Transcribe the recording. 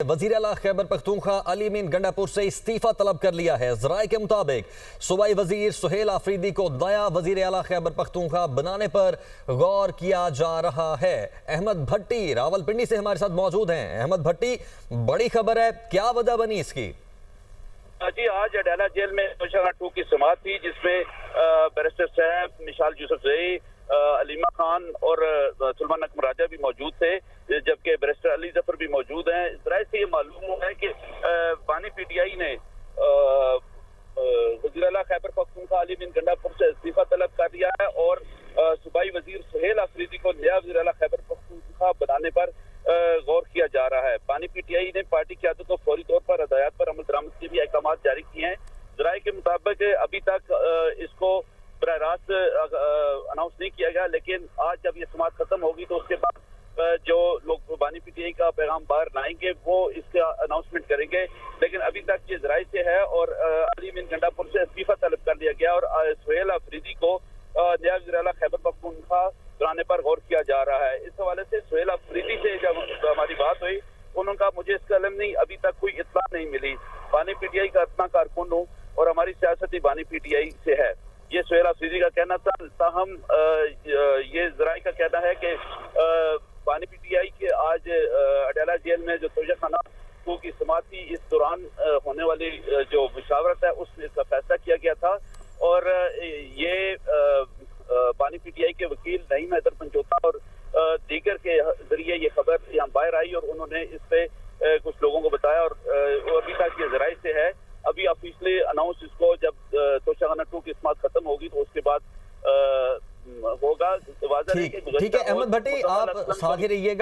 वजीर आला खैबर पख्तूनख्वा अली मीन गंडापुर से इस्तीफा तलब कर लिया है। ज़राए के मुताबिक सूबाई वजीर सुहेल आफरीदी को नया वजीर आला खैबर पख्तूनख्वा बनाने पर गौर किया जा रहा है। अहमद भट्टी रावलपिंडी से हमारे साथ मौजूद हैं। अहमद भट्टी, बड़ी खबर है, क्या वजह बनी इसकी? जी, आज अडाला जेल में तोशाखाना 2 की समाअत थी, जिसमें बैरिस्टर साहब, मिशाल यूसुफजई, अलीमा खान और सुलेमान अकमर राजा भी मौजूद थे, जबकि बैरिस्टर अली जफर भी मौजूद हैं। इसराइल से ये मालूम हुआ है कि बानी पीटीआई ने वज़ीर आला खैबर पख्तूनख्वा अली मीन गंडापुर से इस्तीफा तलब कर लिया है और सूबाई वजीर सुहेल आफरीदी को नया वज़ीर आला खैबर पख्तूनख्वा बनाने पर गौर किया जा रहा है। बानी पीटीआई ने पार्टी क़यादत को फौरी तौर पर हदायत पर अमल दरामद के भी अहकाम जारी किए हैं। ज़राए के मुताबिक अभी तक इसको बराह रास्त अनाउंस नहीं किया गया, लेकिन आज जब ये समाअत खत्म होगी तो उसके बाद जो लोग बानी पीटीआई का पैगाम बाहर लाएंगे वो इसका अनाउंसमेंट करेंगे। लेकिन अभी तक ये ज़राए से है और अली मीन गंडापुर से इस्तीफा तलब कर लिया गया और सुहेल आफरीदी को नया वज़ीर आला खैबर पख्तूनख्वा बनाने पर गौर किया जा रहा है। इस हवाले से सुहेल आफरीदी से जब हमारी बात हुई, उन्होंने कहा मुझे इसका इल्म नहीं, अभी तक कोई इत्तला नहीं मिली। बानी पीटीआई का अपना कारकुन हूँ और हमारी सियासत ही बानी पीटीआई से है, ये सुहेल आफरीदी का कहना था। ताहम ये ज़राए का कहना है कि बानी पीटीआई के आज अडाला जेल में जो तोशाखाना 2 की समाअत थी, इस दौरान होने वाली जो मुशावरत है उसमें इसका फैसला किया गया था और ये बानी पीटीआई के वकील नईम हैदर पंजोता और दीगर के जरिए ये खबर यहाँ बाहर आई और उन्होंने इस पे कुछ लोगों को बताया और अभी तक ये ज़राए से है। अभी ऑफिशियली अनाउंस इसको जब तोशाखाना 2 की समाअत खत्म होगी तो उसके बाद होगा। ठीक है अहमद भट्टी, आप साथ ही रहिएगा।